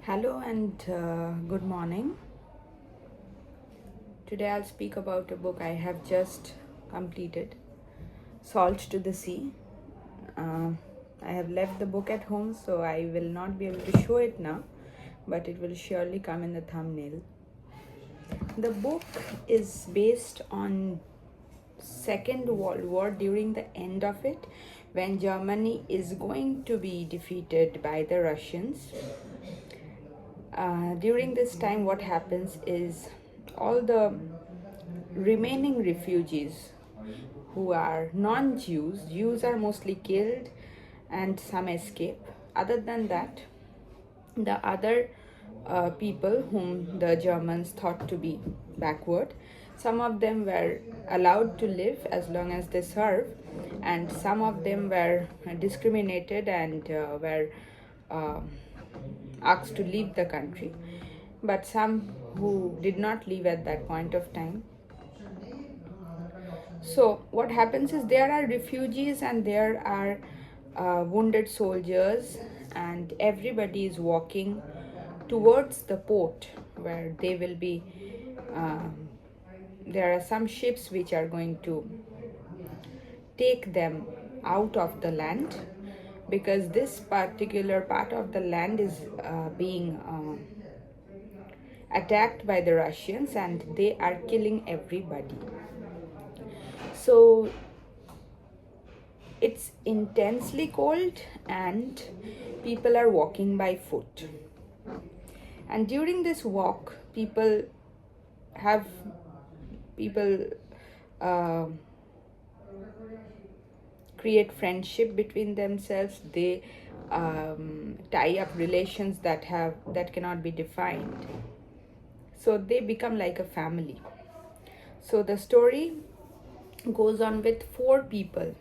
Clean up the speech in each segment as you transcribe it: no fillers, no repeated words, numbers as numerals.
Hello and good morning. Today I'll speak about a book I have just completed, Salt to the Sea. Uh, I have left the book at home, so I will not be able to show it now, but it will surely come in the thumbnail. The book is based on Second World War, during the end of it, when Germany is going to be defeated by the Russians. During this time, what happens is all the remaining refugees who are non-Jews, Jews are mostly killed and some escape. Other than that, the other people whom the Germans thought to be backward, some of them were allowed to live as long as they serve, and some of them were discriminated and were uh, asked to leave the country. But some who did not leave at that point of time. So what happens is there are refugees and there are wounded soldiers, and everybody is walking towards the port where they will be. There are some ships which are going to take them out of the land, because this particular part of the land is being attacked by the Russians and they are killing everybody. So it's intensely cold and people are walking by foot. And during this walk, have people uh, create friendship between themselves. They tie up relations that cannot be defined. So they become like a family. So the story goes on with four people,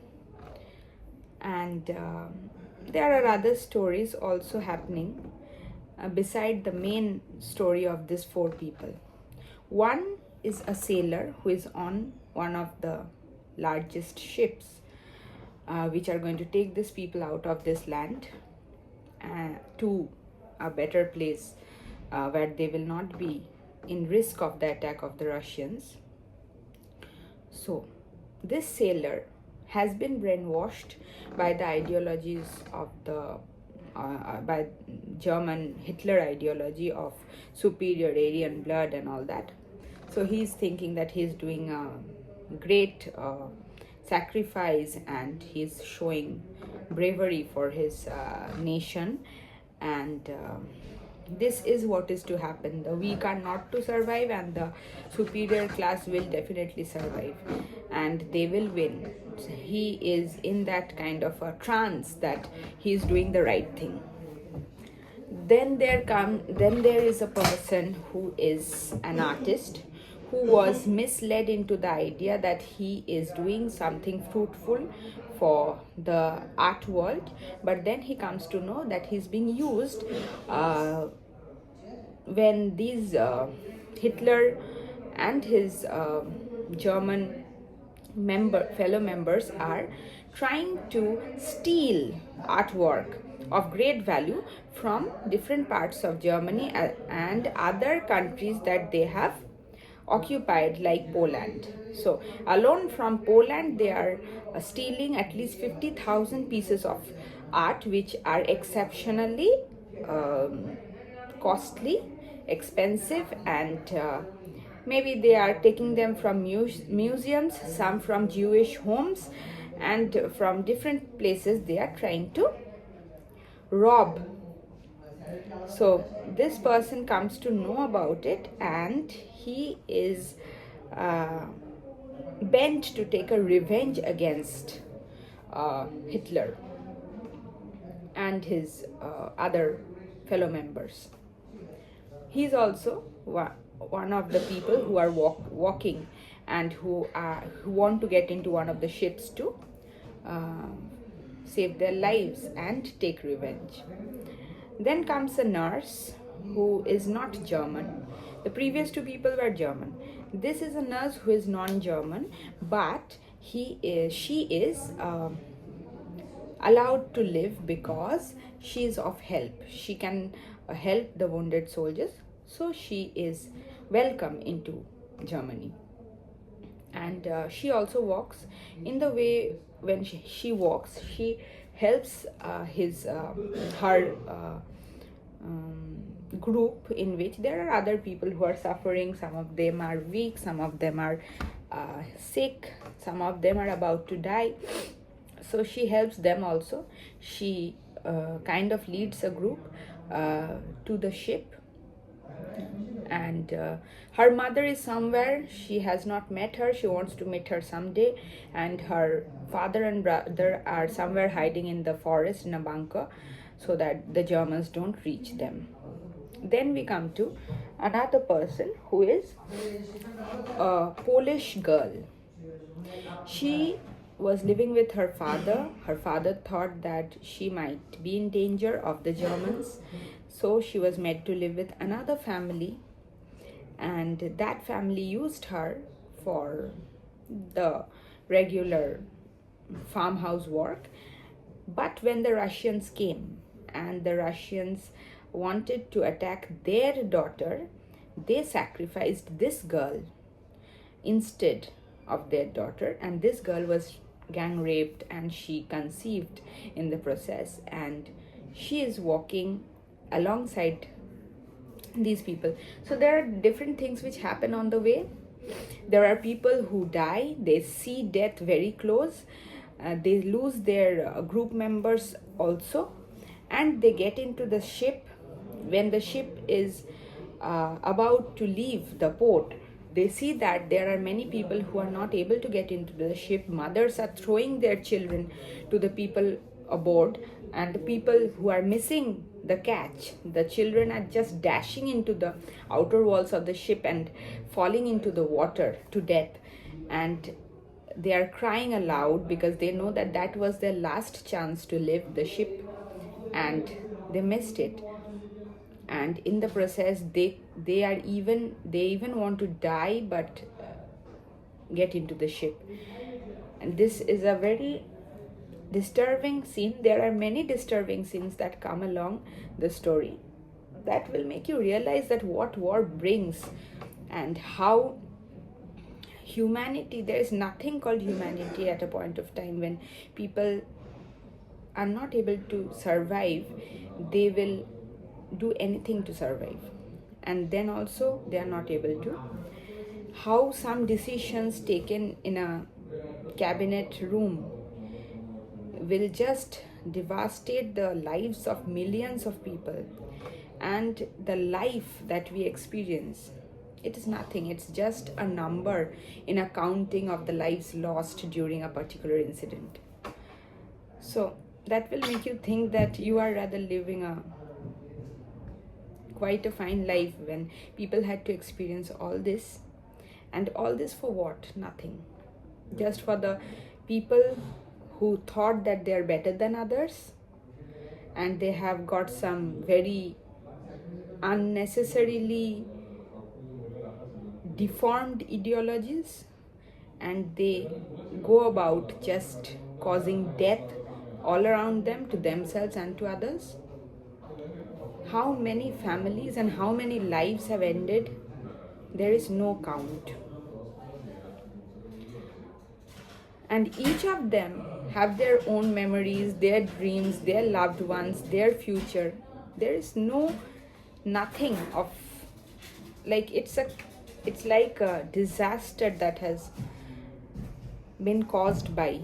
and there are other stories also happening beside the main story of these four people. One is a sailor who is on one of the largest ships which are going to take these people out of this land to a better place where they will not be in risk of the attack of the Russians. So this sailor has been brainwashed by the ideologies of the by German Hitler ideology of superior Aryan blood and all that. So he's thinking that he's doing a great sacrifice and he's showing bravery for his nation, and this is what is to happen. The weak are not to survive, and the superior class will definitely survive and they will win. He is in that kind of a trance that he is doing the right thing. Then there is a person who is an artist who was misled into the idea that he is doing something fruitful for the art world, but then he comes to know that he's being used when these Hitler and his German fellow members are trying to steal artwork of great value from different parts of Germany and other countries that they have occupied, like Poland. So alone from Poland they are stealing at least 50,000 pieces of art which are exceptionally costly, expensive, and maybe they are taking them from museums, some from Jewish homes, and from different places they are trying to rob. So this person comes to know about it, and he is uh, bent to take a revenge against Hitler and his other fellow members. He's also one of the people who are walking and who want to get into one of the ships to uh, save their lives and take revenge. Then comes a nurse who is not German. The previous two people were German. This is a nurse who is non-German, but she is allowed to live because she is of help. She can help the wounded soldiers, so she is welcome into Germany. And she also walks in the way. When she walks, she helps his her group, in which there are other people who are suffering. Some of them are weak, some of them are sick, some of them are about to die, so she helps them also. She kind of leads a group to the ship, and her mother is somewhere. She has not met her. She wants to meet her someday. And her father and brother are somewhere hiding in the forest in a bunker, so that the Germans don't reach them. Then we come to another person who is a Polish girl. She was living with her father. Her father thought that she might be in danger of the Germans, so she was made to live with another family, and that family used her for the regular farmhouse work. But when the Russians came and the Russians wanted to attack their daughter, they sacrificed this girl instead of their daughter, and this girl was gang raped and she conceived in the process, and she is walking alongside these people. So there are different things which happen on the way. There are people who die, they see death very close, they lose their group members also, and they get into the ship. When the ship is about to leave the port, they see that there are many people who are not able to get into the ship. Mothers are throwing their children to the people aboard, and the people who are missing the catch, the children are just dashing into the outer walls of the ship and falling into the water to death. And they are crying aloud because they know that that was their last chance to live the ship, and they missed it. And in the process, they even want to die, but get into the ship. And this is a very disturbing scene. There are many disturbing scenes that come along the story that will make you realize that what war brings, and how humanity, there is nothing called humanity at a point of time. When people are not able to survive, they will do anything to survive, and then also they are not able to. How some decisions taken in a cabinet room will just devastate the lives of millions of people, and the life that we experience, it is nothing. It's just a number in a counting of the lives lost during a particular incident. So that will make you think that you are rather living a quite a fine life, when people had to experience all this. And all this for what? Nothing. Just for the people who thought that they are better than others, and they have got some very unnecessarily deformed ideologies, and they go about just causing death all around them, to themselves and to others. How many families and how many lives have ended? There is no count. And each of them have their own memories, their dreams, their loved ones, their future. There is nothing of, like, it's like a disaster that has been caused by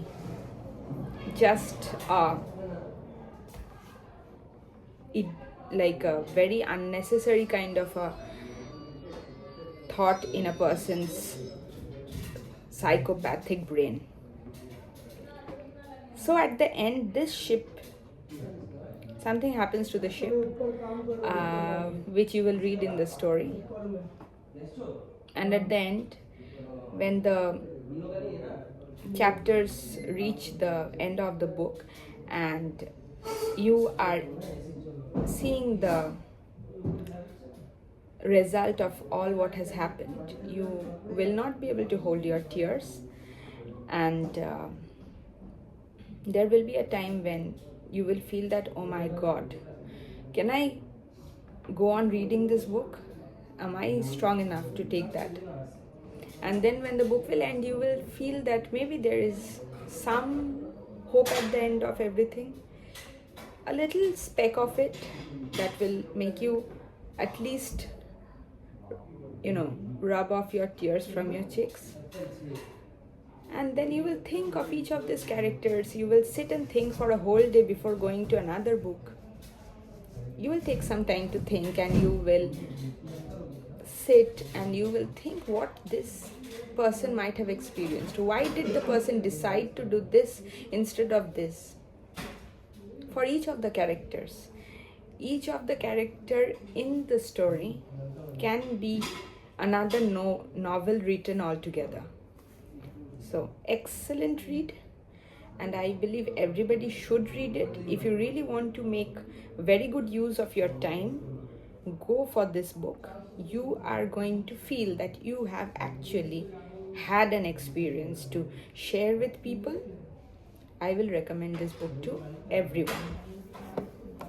just it, like a very unnecessary kind of a thought in a person's psychopathic brain. So at the end, this ship, something happens to the ship, which you will read in the story. And at the end, when the chapters reach the end of the book, and you are seeing the result of all what has happened, you will not be able to hold your tears. And There will be a time when you will feel that, oh my god, can I go on reading this book? Am I strong enough to take that? And then when the book will end, you will feel that maybe there is some hope at the end of everything, a little speck of it that will make you at least, rub off your tears from your cheeks. And then you will think of each of these characters. You will sit and think for a whole day before going to another book. You will take some time to think, and you will sit and you will think what this person might have experienced. Why did the person decide to do this instead of this? For each of the characters, each of the character in the story can be another novel written altogether. So excellent read, and I believe everybody should read it. If you really want to make very good use of your time, go for this book. You are going to feel that you have actually had an experience to share with people. I will recommend this book to everyone.